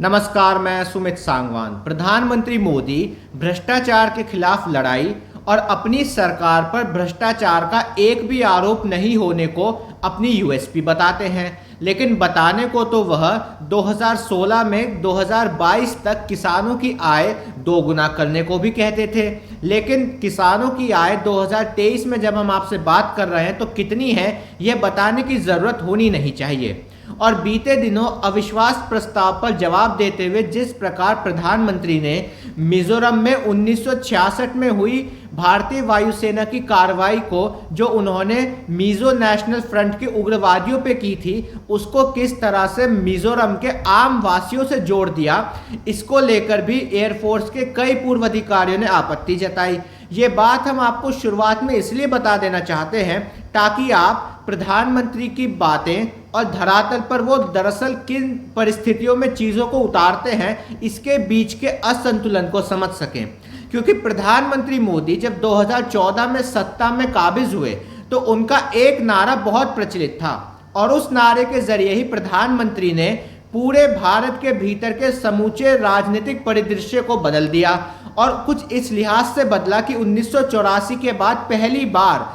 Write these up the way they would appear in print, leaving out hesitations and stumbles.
नमस्कार, मैं सुमित सांगवान। प्रधानमंत्री मोदी भ्रष्टाचार के खिलाफ लड़ाई और अपनी सरकार पर भ्रष्टाचार का एक भी आरोप नहीं होने को अपनी यूएसपी बताते हैं, लेकिन बताने को तो वह 2016 में 2022 तक किसानों की आय दोगुना करने को भी कहते थे। लेकिन किसानों की आय 2023 में जब हम आपसे बात कर रहे हैं तो कितनी है यह बताने की जरूरत होनी नहीं चाहिए। और बीते दिनों अविश्वास प्रस्ताव पर जवाब देते हुए जिस प्रकार प्रधानमंत्री ने मिजोरम में 1966 में हुई भारतीय वायुसेना की कार्रवाई को, जो उन्होंने मिजो नेशनल फ्रंट के उग्रवादियों पे की थी, उसको किस तरह से मिजोरम के आम वासियों से जोड़ दिया, इसको लेकर भी एयरफोर्स के कई पूर्व अधिकारियों ने आपत्ति जताई। ये बात हम आपको शुरुआत में इसलिए बता देना चाहते हैं ताकि आप प्रधानमंत्री की बातें और धरातल पर वो दरअसल किन परिस्थितियों में चीजों को उतारते हैं, इसके बीच के असंतुलन को समझ सकें। क्योंकि प्रधानमंत्री मोदी जब 2014 में सत्ता में काबिज हुए तो उनका एक नारा बहुत प्रचलित था और उस नारे के जरिए ही प्रधानमंत्री ने पूरे भारत के भीतर के समूचे राजनीतिक परिदृश्य को बदल दिया। और कुछ इस लिहाज से बदला कि 1984 के बाद पहली बार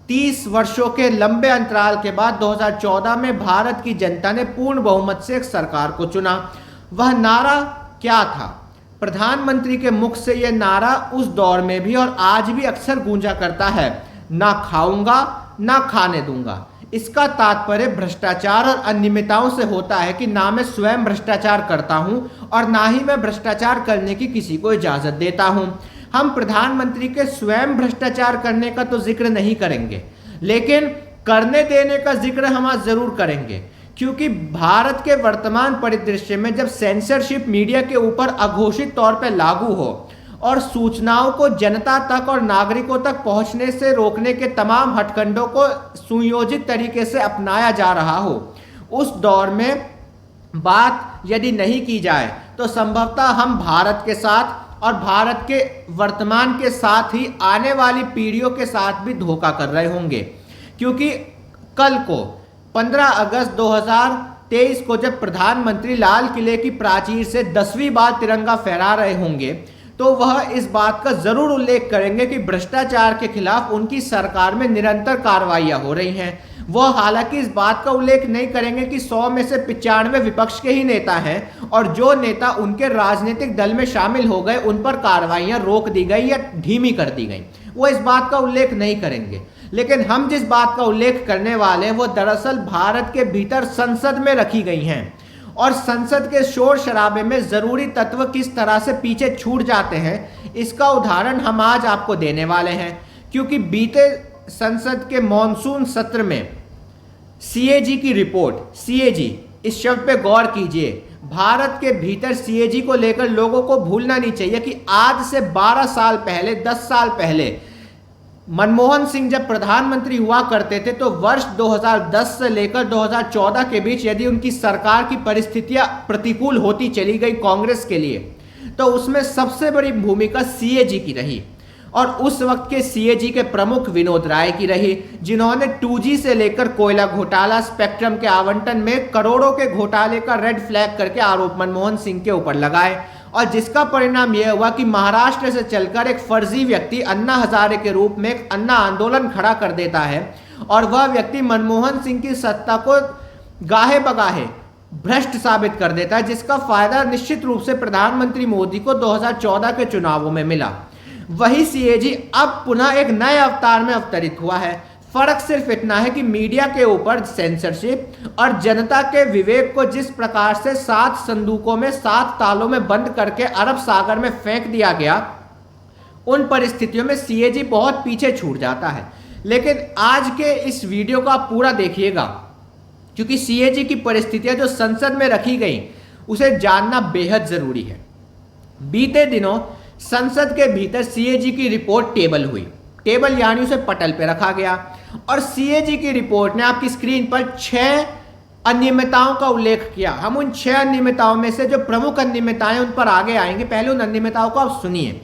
30 वर्षों के लंबे अंतराल के बाद 2014 में भारत की जनता ने पूर्ण बहुमत से एक सरकार को चुना। वह नारा क्या था? प्रधानमंत्री के मुख से यह नारा उस दौर में भी और आज भी अक्सर गूंजा करता है, ना खाऊंगा ना खाने दूंगा। इसका तात्पर्य भ्रष्टाचार और अनियमितताओं से होता है कि ना मैं स्वयं भ्रष्टाचार करता हूं और ना ही मैं भ्रष्टाचार करने की किसी को इजाजत देता हूं। हम प्रधानमंत्री के स्वयं भ्रष्टाचार करने का तो जिक्र नहीं करेंगे, लेकिन करने देने का जिक्र हम आज जरूर करेंगे। क्योंकि भारत के वर्तमान परिदृश्य में जब सेंसरशिप मीडिया के ऊपर अघोषित तौर पर लागू हो और सूचनाओं को जनता तक और नागरिकों तक पहुंचने से रोकने के तमाम हथकंडों को सुयोजित तरीके से अपनाया जा रहा हो, उस दौर में बात यदि नहीं की जाए तो संभवतः हम भारत के साथ और भारत के वर्तमान के साथ ही आने वाली पीढ़ियों के साथ भी धोखा कर रहे होंगे। क्योंकि कल को 15 अगस्त 2023 को जब प्रधानमंत्री लाल किले की प्राचीर से 10वीं बार तिरंगा फहरा रहे होंगे तो वह इस बात का जरूर उल्लेख करेंगे कि भ्रष्टाचार के खिलाफ उनकी सरकार में निरंतर कार्रवाइयां हो रही हैं। वह हालांकि इस बात का उल्लेख नहीं करेंगे कि 100 में से 95 विपक्ष के ही नेता हैं और जो नेता उनके राजनीतिक दल में शामिल हो गए उन पर कार्रवाइयां रोक दी गई या धीमी कर दी गई। वो इस बात का उल्लेख नहीं करेंगे। लेकिन हम जिस बात का उल्लेख करने वाले हैं वो दरअसल भारत के भीतर संसद में रखी गई हैं और संसद के शोर शराबे में जरूरी तत्व किस तरह से पीछे छूट जाते हैं, इसका उदाहरण हम आज आपको देने वाले हैं। क्योंकि बीते संसद के मॉनसून सत्र में सीएजी की रिपोर्ट, सीएजी इस शब्द पे गौर कीजिए, भारत के भीतर सीएजी को लेकर लोगों को भूलना नहीं चाहिए कि आज से 12 साल पहले, 10 साल पहले मनमोहन सिंह जब प्रधानमंत्री हुआ करते थे तो वर्ष 2010 से लेकर 2014 के बीच यदि उनकी सरकार की परिस्थितियां प्रतिकूल होती चली गई कांग्रेस के लिए तो उसमें सबसे बड़ी भूमिका सीएजी की रही। और उस वक्त के सीएजी के प्रमुख विनोद राय की रही, जिन्होंने 2G से लेकर कोयला घोटाला, स्पेक्ट्रम के आवंटन में करोड़ों के घोटाले का रेड फ्लैग करके आरोप मनमोहन सिंह के ऊपर लगाए। और जिसका परिणाम यह हुआ कि महाराष्ट्र से चलकर एक फर्जी व्यक्ति अन्ना हजारे के रूप में एक अन्ना आंदोलन खड़ा कर देता है और वह व्यक्ति मनमोहन सिंह की सत्ता को गाहे बगाहे भ्रष्ट साबित कर देता है, जिसका फायदा निश्चित रूप से प्रधानमंत्री मोदी को 2014 के चुनावों में मिला। वही सीएजी अब पुनः एक नए अवतार में अवतरित हुआ है। फर्क सिर्फ इतना है कि मीडिया के ऊपर सेंसरशिप और जनता के विवेक को जिस प्रकार से 7 संदूकों में 7 तालों में बंद करके अरब सागर में फेंक दिया गया, उन परिस्थितियों में सीएजी बहुत पीछे छूट जाता है। लेकिन आज के इस वीडियो को आप पूरा देखिएगा, क्योंकि सीएजी की परिस्थितियां जो संसद में रखी गई उसे जानना बेहद जरूरी है। बीते दिनों संसद के भीतर सीएजी की रिपोर्ट टेबल हुई, टेबल यानी उसे पटल पे रखा गया और सीएजी की रिपोर्ट ने आपकी स्क्रीन पर 6 अनियमितताओं का उल्लेख किया। हम उन 6 अनियमितताओं में से जो प्रमुख अनियमितताएं उन पर आगे आएंगे, पहले उन अनियमितताओं को आप सुनिए।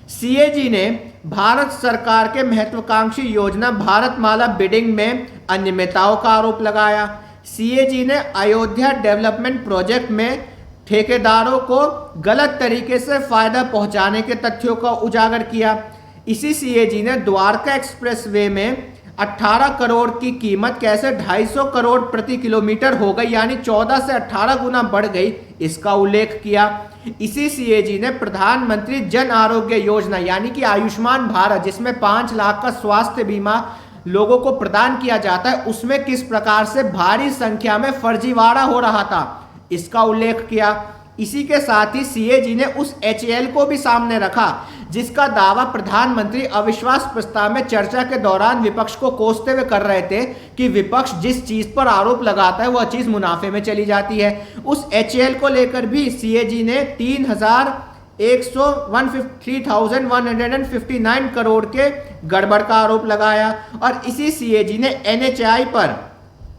सीएजी ने भारत सरकार के महत्वाकांक्षी योजना भारतमाला बिडिंग में अनियमितताओं का आरोप लगाया। सीएजी ने अयोध्या डेवलपमेंट प्रोजेक्ट में ठेकेदारों को गलत तरीके से फायदा पहुंचाने के तथ्यों का उजागर किया। इसी सीएजी ने द्वारका एक्सप्रेसवे में 18 करोड़ की कीमत कैसे 250 करोड़ प्रति किलोमीटर हो गई, यानी 14 से 18 गुना बढ़ गई, इसका उल्लेख किया। इसी सीएजी ने प्रधानमंत्री जन आरोग्य योजना यानी कि आयुष्मान भारत, जिसमें 5 लाख का स्वास्थ्य बीमा लोगों को प्रदान किया जाता है, उसमें किस प्रकार से भारी संख्या में फर्जीवाड़ा हो रहा था, इसका उल्लेख किया। इसी के साथ ही सीएजी ने उस एचएएल को भी सामने रखा जिसका दावा प्रधानमंत्री अविश्वास प्रस्ताव में चर्चा के दौरान विपक्ष को कोसते हुए कर रहे थे कि विपक्ष जिस चीज पर आरोप लगाता है वह चीज मुनाफे में चली जाती है। उस एचएएल को लेकर भी सीएजी ने 3,159 करोड़ के गड़बड़ का आरोप लगाया। और इसी सीएजी ने एनएचएआई पर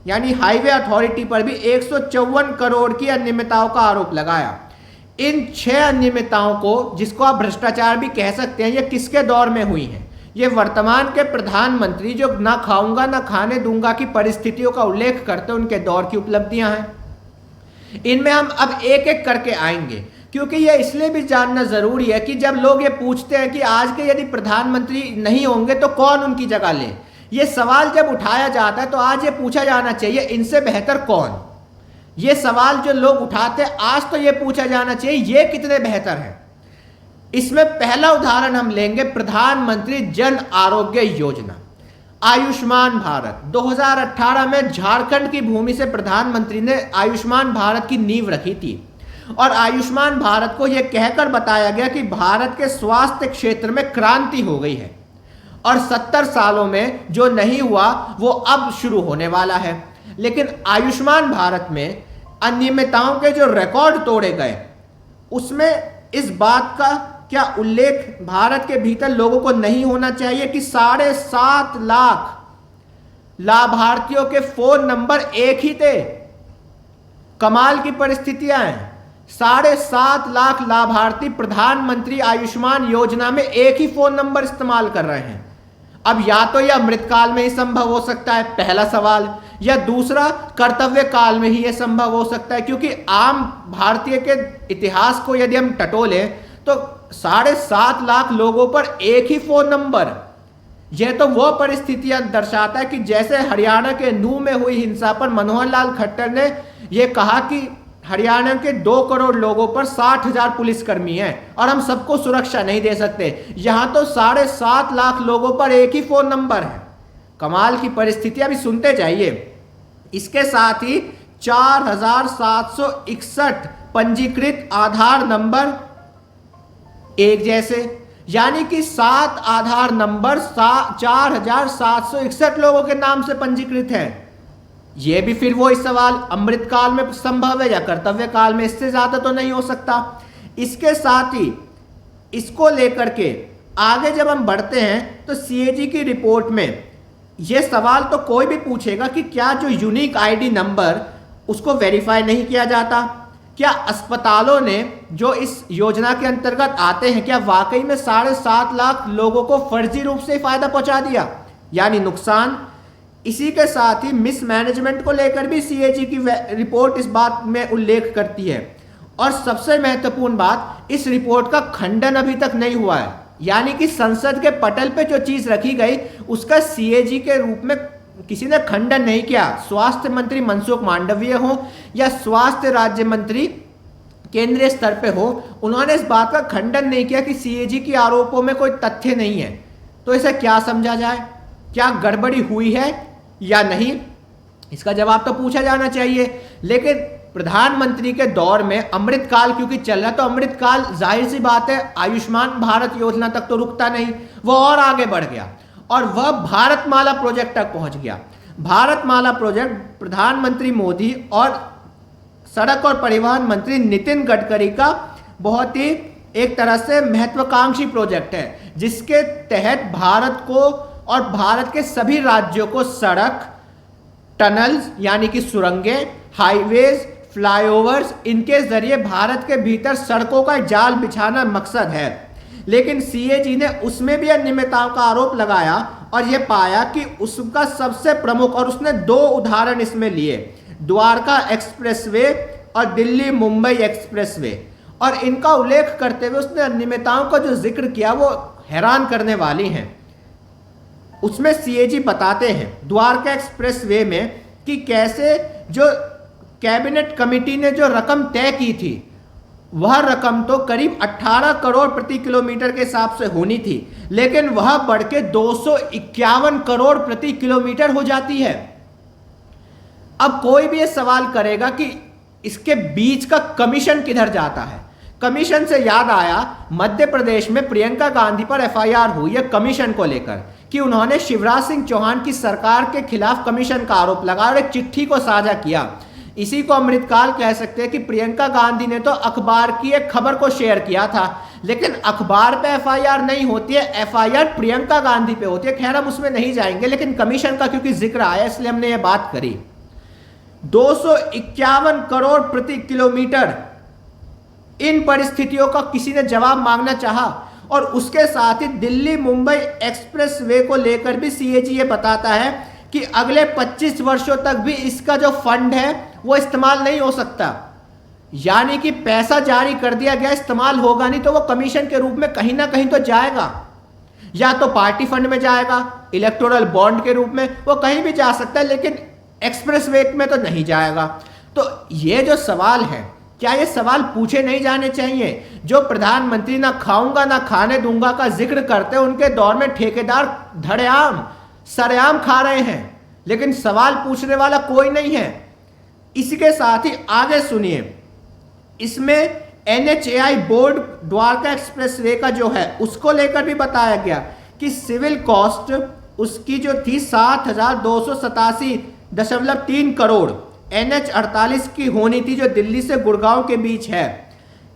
यानी हाईवे अथॉरिटी पर भी 154 करोड़ की अनियमितताओं का आरोप लगाया। इन 6 अनियमितताओं को, जिसको आप भ्रष्टाचार भी कह सकते हैं, ये किसके दौर में हुई हैं? ये वर्तमान के प्रधानमंत्री जो ना खाऊंगा ना खाने दूंगा की परिस्थितियों का उल्लेख करते हैं, उनके दौर की उपलब्धियां हैं। इनमें हम अब एक एक करके आएंगे, क्योंकि यह इसलिए भी जानना जरूरी है कि जब लोग ये पूछते हैं कि आज के यदि प्रधानमंत्री नहीं होंगे तो कौन उनकी जगह ले, ये सवाल जब उठाया जाता है तो आज ये पूछा जाना चाहिए इनसे बेहतर कौन। ये सवाल जो लोग उठाते हैं आज तो ये पूछा जाना चाहिए ये कितने बेहतर हैं। इसमें पहला उदाहरण हम लेंगे प्रधानमंत्री जन आरोग्य योजना, आयुष्मान भारत। 2018 में झारखंड की भूमि से प्रधानमंत्री ने आयुष्मान भारत की नींव रखी थी और आयुष्मान भारत को यह कहकर बताया गया कि भारत के स्वास्थ्य क्षेत्र में क्रांति हो गई है और 70 सालों में जो नहीं हुआ वो अब शुरू होने वाला है। लेकिन आयुष्मान भारत में अनियमितताओं के जो रिकॉर्ड तोड़े गए उसमें इस बात का क्या उल्लेख भारत के भीतर लोगों को नहीं होना चाहिए कि 7.5 लाख लाभार्थियों के फोन नंबर एक ही थे। कमाल की परिस्थितियां हैं। 7.5 लाख लाभार्थी प्रधानमंत्री आयुष्मान योजना में एक ही फोन नंबर इस्तेमाल कर रहे हैं। अब या तो यह अमृतकाल में ही संभव हो सकता है, पहला सवाल, या दूसरा कर्तव्य काल में ही यह संभव हो सकता है, क्योंकि आम भारतीय के इतिहास को यदि हम टटोलें तो 7.5 लाख लोगों पर एक ही फोन नंबर, यह तो वह परिस्थितियां दर्शाता है कि जैसे हरियाणा के नूह में हुई हिंसा पर मनोहर लाल खट्टर ने यह कहा कि हरियाणा के 2 करोड़ लोगों पर 60,000 पुलिसकर्मी हैं और हम सबको सुरक्षा नहीं दे सकते। यहां तो 7.5 लाख लोगों पर एक ही फोन नंबर है। कमाल की परिस्थितियां भी सुनते जाइए। इसके साथ ही 4,761 पंजीकृत आधार नंबर एक जैसे, यानी कि 7 आधार नंबर 4,761 लोगों के नाम से पंजीकृत हैं। यह भी फिर वही सवाल, अमृतकाल में संभव है या कर्तव्य काल में? इससे ज्यादा तो नहीं हो सकता। इसके साथ ही इसको लेकर के आगे जब हम बढ़ते हैं तो सीएजी की रिपोर्ट में यह सवाल तो कोई भी पूछेगा कि क्या जो यूनिक आईडी नंबर उसको वेरीफाई नहीं किया जाता? क्या अस्पतालों ने जो इस योजना के अंतर्गत आते हैं क्या वाकई में 7.5 लाख लोगों को फर्जी रूप से फायदा पहुंचा दिया, यानी नुकसान? इसी के साथ ही मिसमैनेजमेंट को लेकर भी सीएजी की रिपोर्ट इस बात में उल्लेख करती है। और सबसे महत्वपूर्ण बात, इस रिपोर्ट का खंडन अभी तक नहीं हुआ है, यानी कि संसद के पटल पे जो चीज रखी गई उसका सीएजी के रूप में किसी ने खंडन नहीं किया। स्वास्थ्य मंत्री मनसुख मांडविय हो या स्वास्थ्य राज्य मंत्री केंद्रीय स्तर पे हो, उन्होंने इस बात का खंडन नहीं किया कि सीएजी के आरोपों में कोई तथ्य नहीं है। तो इसे क्या समझा जाए? क्या गड़बड़ी हुई है या नहीं? इसका जवाब तो पूछा जाना चाहिए। लेकिन प्रधानमंत्री के दौर में अमृतकाल क्योंकि चल रहा, तो अमृतकाल जाहिर सी बात है आयुष्मान भारत योजना तक तो रुकता नहीं, वह और आगे बढ़ गया और वह भारतमाला प्रोजेक्ट तक पहुंच गया। भारतमाला प्रोजेक्ट प्रधानमंत्री मोदी और सड़क और परिवहन मंत्री नितिन गडकरी का बहुत ही एक तरह से महत्वाकांक्षी प्रोजेक्ट है, जिसके तहत भारत को और भारत के सभी राज्यों को सड़क, टनल्स यानी कि सुरंगें, हाईवेज, फ्लाईओवर्स, इनके जरिए भारत के भीतर सड़कों का जाल बिछाना मकसद है। लेकिन सीएजी ने उसमें भी अनियमितताओं का आरोप लगाया और यह पाया कि उसका सबसे प्रमुख, और उसने 2 उदाहरण इसमें लिए, द्वारका एक्सप्रेसवे और दिल्ली मुंबई एक्सप्रेसवे। और इनका उल्लेख करते हुए उसने अनियमितताओं का जो जिक्र किया वो हैरान करने वाली हैं। उसमें सीएजी बताते हैं द्वारका एक्सप्रेसवे में कि कैसे जो कैबिनेट कमेटी ने जो रकम तय की थी वह रकम तो करीब 18 करोड़ प्रति किलोमीटर के हिसाब से होनी थी, लेकिन वह बढ़ के 251 करोड़ प्रति किलोमीटर हो जाती है। अब कोई भी ये सवाल करेगा कि इसके बीच का कमीशन किधर जाता है। कमीशन से याद आया, मध्य प्रदेश में प्रियंका गांधी पर एफआईआर हुई है कमीशन को लेकर कि उन्होंने शिवराज सिंह चौहान की सरकार के खिलाफ कमीशन का आरोप लगाया और एक चिट्ठी को साझा किया। इसी को अमृतकाल कह सकते हैं कि प्रियंका गांधी ने तो अखबार की एक खबर को शेयर किया था, लेकिन अखबार पे एफआईआर नहीं होती है, एफआईआर प्रियंका गांधी पे होती है। खैर हम उसमें नहीं जाएंगे, लेकिन कमीशन का क्योंकि जिक्र आया इसलिए हमने ये बात करी। 251 करोड़ प्रति किलोमीटर, इन परिस्थितियों का किसी ने जवाब मांगना चाहा। और उसके साथ ही दिल्ली मुंबई एक्सप्रेसवे को लेकर भी सीएजी ये बताता है कि अगले 25 वर्षों तक भी इसका जो फंड है वो इस्तेमाल नहीं हो सकता। यानी कि पैसा जारी कर दिया गया, इस्तेमाल होगा नहीं तो वो कमीशन के रूप में कहीं ना कहीं तो जाएगा, या तो पार्टी फंड में जाएगा, इलेक्टोरल बॉन्ड के रूप में, वो कहीं भी जा सकता है, लेकिन एक्सप्रेसवे में तो नहीं जाएगा। तो ये जो सवाल है, क्या ये सवाल पूछे नहीं जाने चाहिए? जो प्रधानमंत्री ना खाऊंगा ना खाने दूंगा का जिक्र करते हैं, उनके दौर में ठेकेदार धड़ेआम सरेआम खा रहे हैं, लेकिन सवाल पूछने वाला कोई नहीं है। इसी के साथ ही आगे सुनिए, इसमें एनएचएआई बोर्ड द्वारका एक्सप्रेसवे का जो है उसको लेकर भी बताया गया कि सिविल कॉस्ट उसकी जो थी 7,287.3 करोड़ NH 48 की होनी थी, जो दिल्ली से गुड़गांव के बीच है।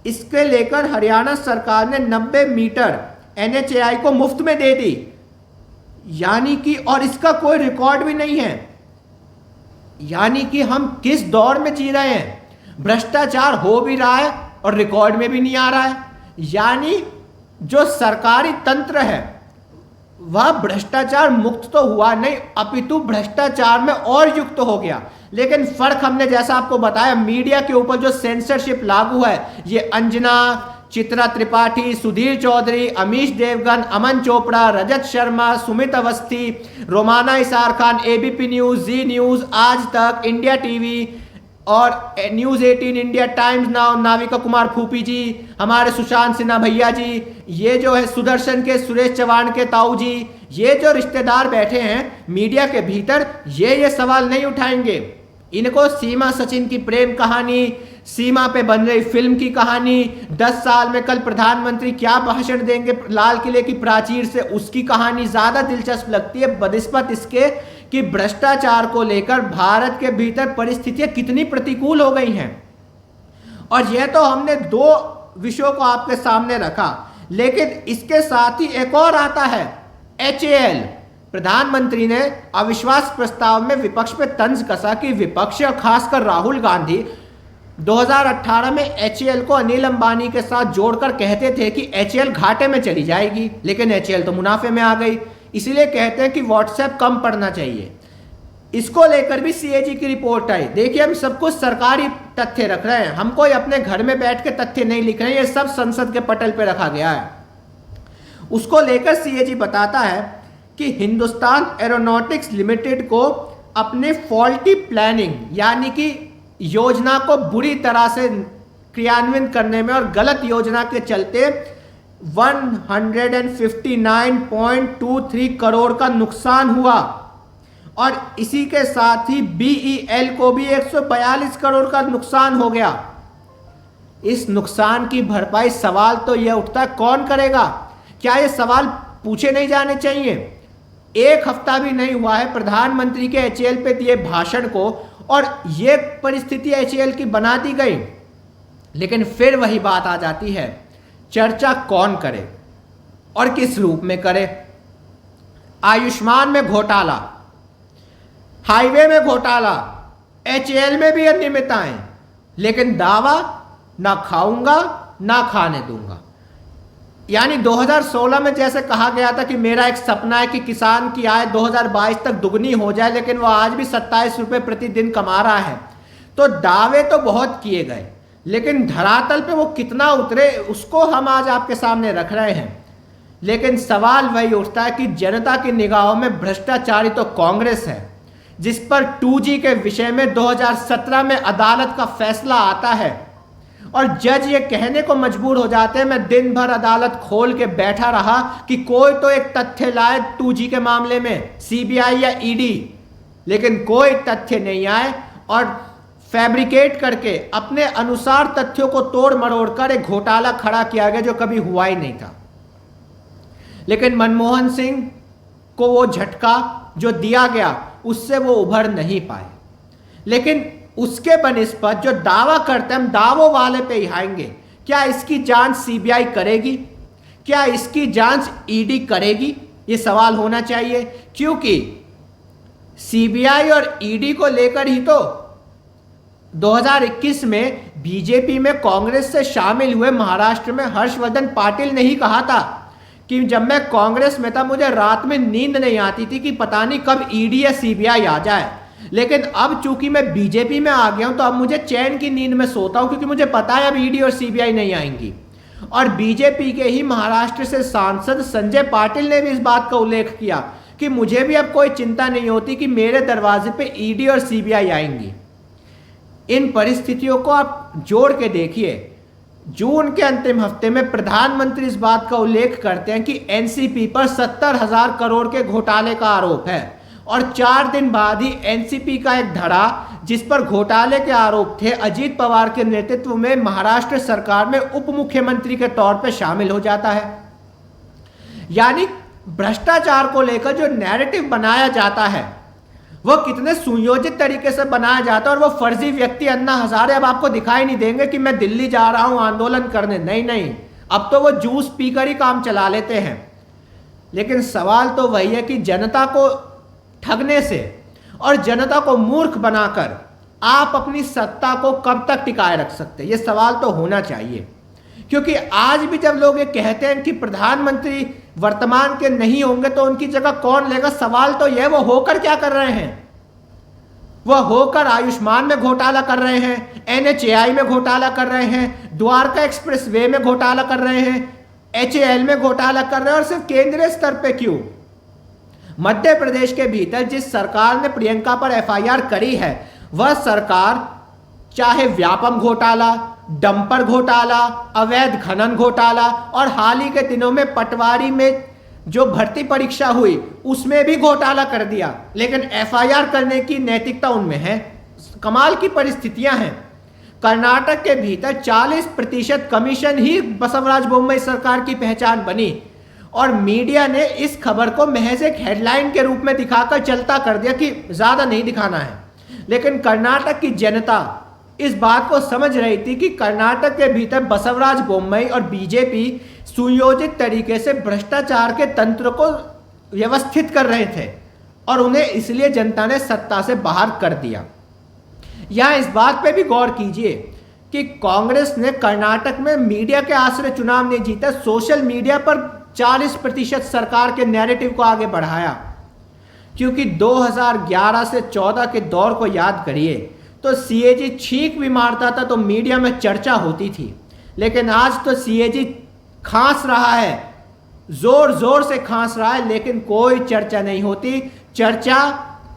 इसके लेकर हरियाणा सरकार ने 90 मीटर एनएचएआई को मुफ्त में दे दी, यानी कि, और इसका कोई रिकॉर्ड भी नहीं है। यानी कि हम किस दौर में जी रहे हैं? भ्रष्टाचार हो भी रहा है और रिकॉर्ड में भी नहीं आ रहा है। यानी जो सरकारी तंत्र है वह भ्रष्टाचार मुक्त तो हुआ नहीं, अपितु भ्रष्टाचार में और युक्त हो गया। लेकिन फर्क हमने जैसा आपको बताया, मीडिया के ऊपर जो सेंसरशिप लागू है, ये Anjana, Chitra Tripathi, Sudhir Chaudhary, Amish Devgan, Aman Chopra, Rajat Sharma, Sumit Awasthi, Romana Isar Khan, ABP news, Zee news, Aaj Tak, India TV और news 18 India, Times Now, Navika Kumar फूपी जी, हमारे सुशांत सिन्हा भैया जी, ये जो है सुदर्शन के सुरेश चौहान के ताऊ जी, ये जो रिश्तेदार बैठे हैं मीडिया के भीतर, ये सवाल नहीं उठाएंगे। इनको सीमा सचिन की प्रेम कहानी, सीमा पे बन रही फिल्म की कहानी, 10 साल में कल प्रधानमंत्री क्या भाषण देंगे लाल किले की प्राचीर से, उसकी कहानी ज्यादा दिलचस्प लगती है, बनिस्बत इसके कि भ्रष्टाचार को लेकर भारत के भीतर परिस्थितियां कितनी प्रतिकूल हो गई हैं। और यह तो हमने 2 विषयों को आपके सामने रखा, लेकिन इसके साथ ही एक और आता है, HAL। प्रधानमंत्री ने अविश्वास प्रस्ताव में विपक्ष पे तंज कसा कि विपक्ष और खासकर राहुल गांधी 2018 में HAL को अनिल अंबानी के साथ जोड़कर कहते थे कि HAL घाटे में चली जाएगी, लेकिन HAL तो मुनाफे में आ गई। इसीलिए कहते हैं कि व्हाट्सएप कम पढ़ना चाहिए। इसको लेकर भी सीएजी की रिपोर्ट आई। देखिए, हम सब कुछ सरकारी तथ्य रख रहे हैं, हम कोई अपने घर में बैठ के तथ्य नहीं लिख रहे हैं, ये सब संसद के पटल पे रखा गया है। उसको लेकर सीएजी बताता है कि हिंदुस्तान एरोनॉटिक्स लिमिटेड को अपने फॉल्टी प्लानिंग, यानी कि योजना को बुरी तरह से क्रियान्वित करने में और गलत योजना के चलते 159.23 करोड़ का नुकसान हुआ। और इसी के साथ ही BEL को भी 142 करोड़ का नुकसान हो गया। इस नुकसान की भरपाई सवाल तो यह उठता है, कौन करेगा? क्या ये सवाल पूछे नहीं जाने चाहिए? 1 हफ्ता भी नहीं हुआ है प्रधानमंत्री के HAL पे दिए भाषण को और ये परिस्थिति HAL की बना दी गई। लेकिन फिर वही बात आ जाती है, चर्चा कौन करे और किस रूप में करे? आयुष्मान में घोटाला, हाईवे में घोटाला, HAL में भी अनियमितताएं, लेकिन दावा ना खाऊंगा ना खाने दूंगा। यानी 2016 में जैसे कहा गया था कि मेरा एक सपना है कि किसान की आय 2022 तक दुगनी हो जाए, लेकिन वो आज भी 27 रुपये प्रतिदिन कमा रहा है। तो दावे तो बहुत किए गए, लेकिन धरातल पे वो कितना उतरे उसको हम आज आपके सामने रख रहे हैं। लेकिन सवाल वही उठता है कि जनता की निगाहों में भ्रष्टाचारी तो कांग्रेस है, जिस पर 2G के विषय में 2017 में अदालत का फैसला आता है और जज ये कहने को मजबूर हो जाते हैं, मैं दिन भर अदालत खोल के बैठा रहा कि कोई तो एक तथ्य लाए 2G के मामले में, CBI या ED, लेकिन कोई तथ्य नहीं आए और फैब्रिकेट करके अपने अनुसार तथ्यों को तोड़ मरोड़ कर एक घोटाला खड़ा किया गया जो कभी हुआ ही नहीं था। लेकिन मनमोहन सिंह को वो झटका जो दिया गया उससे वो उभर नहीं पाए। लेकिन उसके बनिस्बत जो दावा करते हैं, हम दावों वाले पे ही आएंगे। क्या इसकी जांच CBI करेगी? क्या इसकी जांच ED करेगी? ये सवाल होना चाहिए, क्योंकि CBI और ED को लेकर ही तो 2021 में बीजेपी में कांग्रेस से शामिल हुए महाराष्ट्र में हर्षवर्धन पाटिल ने ही कहा था कि जब मैं कांग्रेस में था मुझे रात में नींद नहीं आती थी कि पता नहीं कब ED या CBI आ जाए, लेकिन अब चूंकि मैं बीजेपी में आ गया हूं तो अब मुझे चैन की नींद में सोता हूं, क्योंकि मुझे पता है अब ED और CBI नहीं आएंगी। और बीजेपी के ही महाराष्ट्र से सांसद संजय पाटिल ने भी इस बात का उल्लेख किया कि मुझे भी अब कोई चिंता नहीं होती कि मेरे दरवाजे पे ED और CBI आएंगी। इन परिस्थितियों को आप जोड़ के देखिए। जून के अंतिम हफ्ते में प्रधानमंत्री इस बात का उल्लेख करते हैं कि एनसीपी पर 70,000 करोड़ के घोटाले का आरोप है और 4 दिन बाद ही एनसीपी का एक धड़ा जिस पर घोटाले के आरोप थे अजीत पवार के नेतृत्व में महाराष्ट्र सरकार में उप मुख्यमंत्री के तौर पर शामिल हो जाता है। यानी भ्रष्टाचार को लेकर जो नैरेटिव बनाया जाता है वो कितने सुयोजित तरीके से बनाया जाता है। और वो फर्जी व्यक्ति अन्ना हजारे अब आपको दिखाई नहीं देंगे कि मैं दिल्ली जा रहा हूं आंदोलन करने, नहीं, अब तो वो जूस पीकर ही काम चला लेते हैं। लेकिन सवाल तो वही है कि जनता को ठगने से और जनता को मूर्ख बनाकर आप अपनी सत्ता को कब तक टिकाए रख सकते हैं, ये सवाल तो होना चाहिए। क्योंकि आज भी जब लोग ये कहते हैं कि प्रधानमंत्री वर्तमान के नहीं होंगे तो उनकी जगह कौन लेगा, सवाल तो यह वो होकर क्या कर रहे हैं। वह होकर आयुष्मान में घोटाला कर रहे हैं, NHAI में घोटाला कर रहे हैं, द्वारका एक्सप्रेस वे में घोटाला कर रहे हैं, HAL में घोटाला कर रहे हैं। और सिर्फ केंद्रीय स्तर पे क्यों, मध्य प्रदेश के भीतर जिस सरकार ने प्रियंका पर FIR करी है वह सरकार चाहे व्यापम घोटाला, डंपर घोटाला, अवैध खनन घोटाला और हाल ही के दिनों में पटवारी में जो भर्ती परीक्षा हुई उसमें भी घोटाला कर दिया, लेकिन FIR करने की नैतिकता उनमें है। कमाल की परिस्थितियां हैं। कर्नाटक के भीतर 40% कमीशन ही बसवराज बोम्मई सरकार की पहचान बनी और मीडिया ने इस खबर को महज एक हेडलाइन के रूप में दिखाकर चलता कर दिया कि ज्यादा नहीं दिखाना है। लेकिन कर्नाटक की जनता इस बात को समझ रही थी कि कर्नाटक के भीतर बसवराज बोम्मई और बीजेपी सुयोजित तरीके से भ्रष्टाचार के तंत्र को व्यवस्थित कर रहे थे और उन्हें इसलिए जनता ने सत्ता से बाहर कर दिया। यहां इस बात पे भी गौर कीजिए कि कांग्रेस ने कर्नाटक में मीडिया के आश्रय चुनाव नहीं जीता, सोशल मीडिया पर 40% सरकार के नैरेटिव को आगे बढ़ाया। क्योंकि 2011 से 14 के दौर को याद करिए तो CAG छींक भी मारता था तो मीडिया में चर्चा होती थी, लेकिन आज तो CAG खांस रहा है, जोर जोर से खांस रहा है, लेकिन कोई चर्चा नहीं होती। चर्चा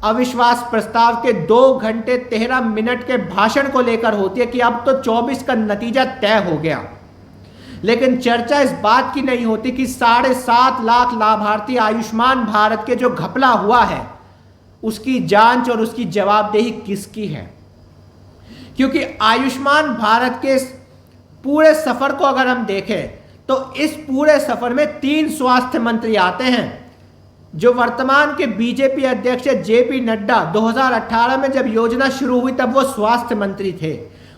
अविश्वास प्रस्ताव के 2 घंटे 13 मिनट के भाषण को लेकर होती है कि अब तो 24 का नतीजा तय हो गया, लेकिन चर्चा इस बात की नहीं होती कि 7.5 लाख लाभार्थी आयुष्मान भारत के जो घपला हुआ है उसकी जांच और उसकी जवाबदेही किसकी है। क्योंकि आयुष्मान भारत के पूरे सफर को अगर हम देखें तो इस पूरे सफर में 3 स्वास्थ्य मंत्री आते हैं। जो वर्तमान के बीजेपी अध्यक्ष JP नड्डा 2018 में जब योजना शुरू हुई तब वो स्वास्थ्य मंत्री थे।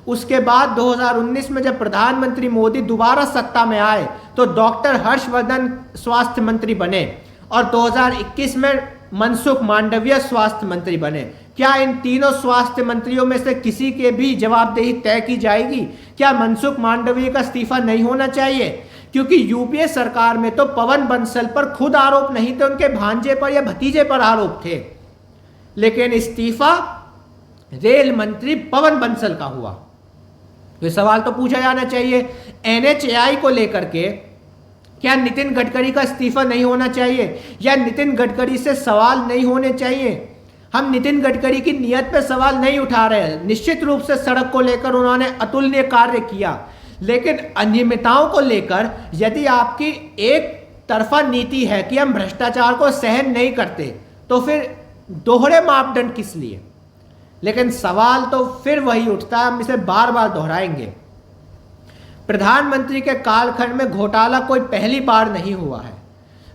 उसके बाद 2019 में जब प्रधानमंत्री मोदी दोबारा सत्ता में आए तो डॉक्टर हर्षवर्धन स्वास्थ्य मंत्री बने और 2021 में मनसुख मांडविया स्वास्थ्य मंत्री बने। क्या इन तीनों स्वास्थ्य मंत्रियों में से किसी के भी जवाबदेही तय की जाएगी? क्या मनसुख मांडविया का इस्तीफा नहीं होना चाहिए? क्योंकि यूपीए सरकार में तो पवन बंसल पर खुद आरोप नहीं थे, उनके भांजे पर या भतीजे पर आरोप थे, लेकिन इस्तीफा रेल मंत्री पवन बंसल का हुआ। तो सवाल तो पूछा जाना चाहिए, NHAI को लेकर के क्या नितिन गडकरी का इस्तीफा नहीं होना चाहिए, या नितिन गडकरी से सवाल नहीं होने चाहिए? हम नितिन गडकरी की नीयत पे सवाल नहीं उठा रहे हैं। निश्चित रूप से सड़क को लेकर उन्होंने अतुलनीय कार्य किया, लेकिन अनियमितताओं को लेकर यदि आपकी एक तरफा नीति है कि हम भ्रष्टाचार को सहन नहीं करते, तो फिर दोहरे मापदंड किस लिए? लेकिन सवाल तो फिर वही उठता है, हम इसे बार बार दोहराएंगे। प्रधानमंत्री के कालखंड में घोटाला कोई पहली बार नहीं हुआ है।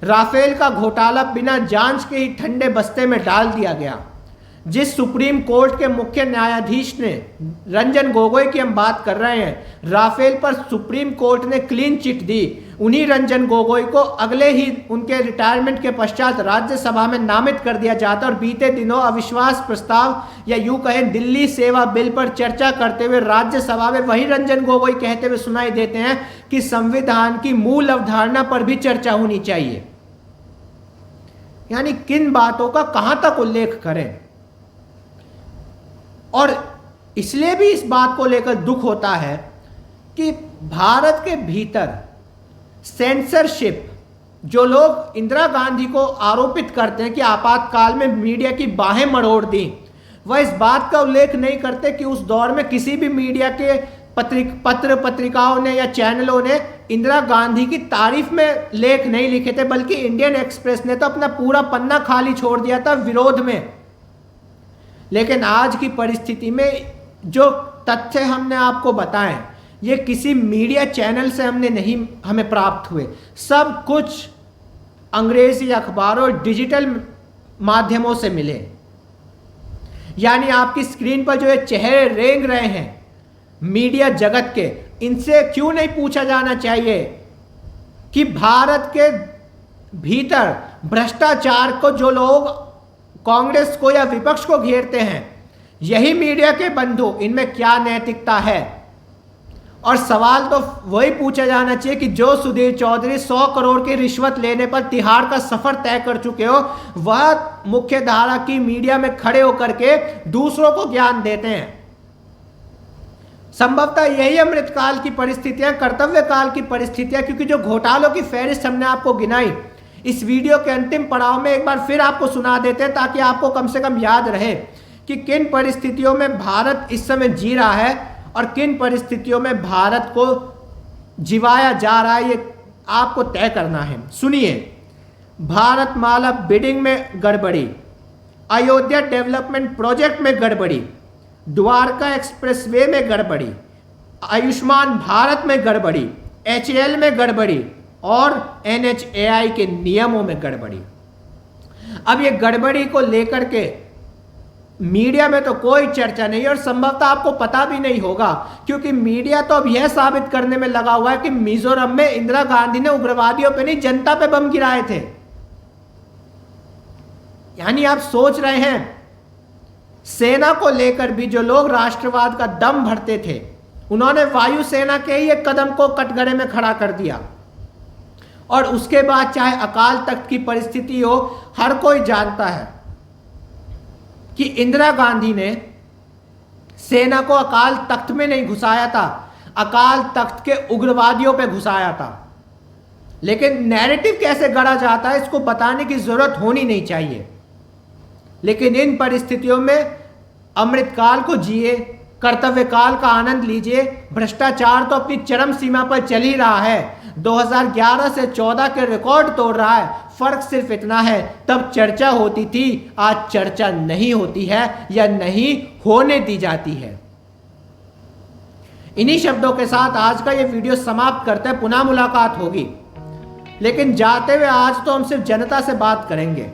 राफेल का घोटाला बिना जांच के ही ठंडे बस्ते में डाल दिया गया। जिस सुप्रीम कोर्ट के मुख्य न्यायाधीश ने, रंजन गोगोई की हम बात कर रहे हैं, राफेल पर सुप्रीम कोर्ट ने क्लीन चिट दी, उन्हीं रंजन गोगोई को अगले ही उनके रिटायरमेंट के पश्चात राज्यसभा में नामित कर दिया जाता। और बीते दिनों अविश्वास प्रस्ताव या यूं कहें दिल्ली सेवा बिल पर चर्चा करते हुए राज्यसभा में वही रंजन गोगोई कहते हुए सुनाई देते हैं कि संविधान की मूल अवधारणा पर भी चर्चा होनी चाहिए। यानी किन बातों का कहां तक उल्लेख करें। और इसलिए भी इस बात को लेकर दुख होता है कि भारत के भीतर सेंसरशिप, जो लोग इंदिरा गांधी को आरोपित करते हैं कि आपातकाल में मीडिया की बाहें मरोड़ दी, वह इस बात का उल्लेख नहीं करते कि उस दौर में किसी भी मीडिया के पत्र पत्रिकाओं ने या चैनलों ने इंदिरा गांधी की तारीफ में लेख नहीं लिखे थे, बल्कि इंडियन एक्सप्रेस ने तो अपना पूरा पन्ना खाली छोड़ दिया था विरोध में। लेकिन आज की परिस्थिति में जो तथ्य हमने आपको बताए, ये किसी मीडिया चैनल से हमें प्राप्त हुए। सब कुछ अंग्रेजी अखबारों और डिजिटल माध्यमों से मिले। यानी आपकी स्क्रीन पर जो ये चेहरे रेंग रहे हैं मीडिया जगत के, इनसे क्यों नहीं पूछा जाना चाहिए कि भारत के भीतर भ्रष्टाचार को जो लोग कांग्रेस को या विपक्ष को घेरते हैं, यही मीडिया के बंधु, इनमें क्या नैतिकता है? और सवाल तो वही पूछा जाना चाहिए कि जो सुधीर चौधरी 100 करोड़ की रिश्वत लेने पर तिहाड़ का सफर तय कर चुके हो, वह मुख्य धारा की मीडिया में खड़े होकर के दूसरों को ज्ञान देते हैं। संभवतः यही अमृतकाल की परिस्थितियां, कर्तव्य काल की परिस्थितियां, क्योंकि जो घोटालों की फहरिस्त हमने आपको गिनाई, इस वीडियो के अंतिम पड़ाव में एक बार फिर आपको सुना देते हैं ताकि आपको कम से कम याद रहे कि किन परिस्थितियों में भारत इस समय जी रहा है और किन परिस्थितियों में भारत को जिवाया जा रहा है, ये आपको तय करना है। सुनिए, भारतमाला बिडिंग में गड़बड़ी, अयोध्या डेवलपमेंट प्रोजेक्ट में गड़बड़ी, द्वारका एक्सप्रेसवे में गड़बड़ी, आयुष्मान भारत में गड़बड़ी, HAL में गड़बड़ी और NHAI के नियमों में गड़बड़ी। अब ये गड़बड़ी को लेकर के मीडिया में तो कोई चर्चा नहीं, और संभवतः आपको पता भी नहीं होगा, क्योंकि मीडिया तो अब यह साबित करने में लगा हुआ है कि मिजोरम में इंदिरा गांधी ने उग्रवादियों पे नहीं, जनता पे बम गिराए थे। यानी आप सोच रहे हैं, सेना को लेकर भी जो लोग राष्ट्रवाद का दम भरते थे, उन्होंने वायुसेना के ही एक कदम को कटघरे में खड़ा कर दिया। और उसके बाद चाहे अकाल तख्त की परिस्थिति हो, हर कोई जानता है कि इंदिरा गांधी ने सेना को अकाल तख्त में नहीं घुसाया था, अकाल तख्त के उग्रवादियों पे घुसाया था। लेकिन नैरेटिव कैसे गढ़ा जाता है, इसको बताने की जरूरत होनी नहीं चाहिए। लेकिन इन परिस्थितियों में अमृतकाल को जिए, कर्तव्यकाल का आनंद लीजिए। भ्रष्टाचार तो अपनी चरम सीमा पर चल ही रहा है, 2011 से 14 के रिकॉर्ड तोड़ रहा है। फर्क सिर्फ इतना है, तब चर्चा होती थी, आज चर्चा नहीं होती है या नहीं होने दी जाती है। इन्हीं शब्दों के साथ आज का ये वीडियो समाप्त करते हैं, पुनः मुलाकात होगी। लेकिन जाते हुए आज तो हम सिर्फ जनता से बात करेंगे।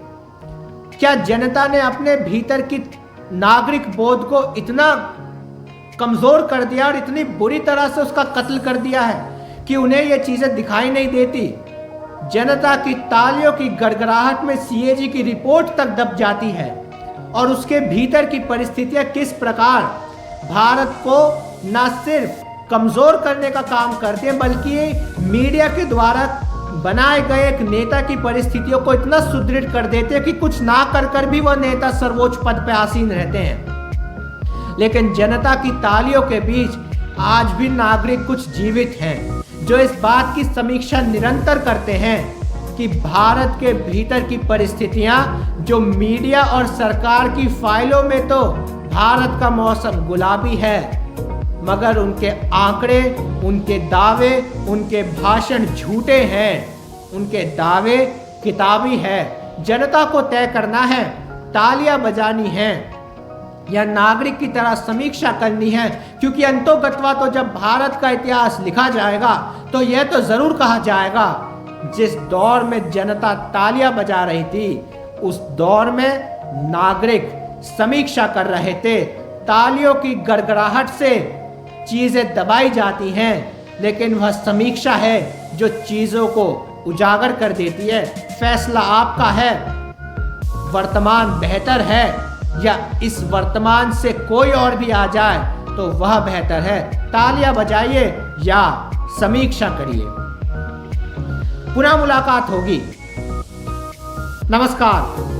क्या जनता ने अपने भीतर की नागरिक बोध को इतना कमजोर कर दिया और इतनी बुरी तरह से उसका कत्ल कर दिया है कि उन्हें ये चीजें दिखाई नहीं देती? जनता की तालियों की गड़गड़ाहट में CAG की रिपोर्ट तक दब जाती है, और उसके भीतर की परिस्थितियां किस प्रकार भारत को न सिर्फ कमजोर करने का काम करती है, बल्कि मीडिया के द्वारा बनाए गए एक नेता की परिस्थितियों को इतना सुदृढ़ कर देते हैं कि कुछ ना कर भी वह नेता सर्वोच्च पद पर आसीन रहते हैं। लेकिन जनता की तालियों के बीच आज भी नागरिक कुछ जीवित हैं, जो इस बात की समीक्षा निरंतर करते हैं कि भारत के भीतर की परिस्थितियां, जो मीडिया और सरकार की फाइलों में तो भारत का मौसम गुलाबी है, मगर उनके आंकड़े, उनके दावे, उनके भाषण झूठे हैं। उनके दावे किताबी है। जनता को तय करना है तालियां बजानी है या नागरिक की तरह समीक्षा करनी है, क्योंकि अंतोगत्वा तो जब भारत का इतिहास लिखा जाएगा तो यह तो जरूर कहा जाएगा, जिस दौर में जनता तालियां बजा रही थी उस दौर में नागरिक समीक्षा कर रहे थे। तालियों की गड़गड़ाहट से चीजें दबाई जाती हैं, लेकिन वह समीक्षा है जो चीजों को उजागर कर देती है। फैसला आपका है, वर्तमान बेहतर है या इस वर्तमान से कोई और भी आ जाए तो वह बेहतर है। तालियां बजाइए या समीक्षा करिए। पुनः मुलाकात होगी। नमस्कार।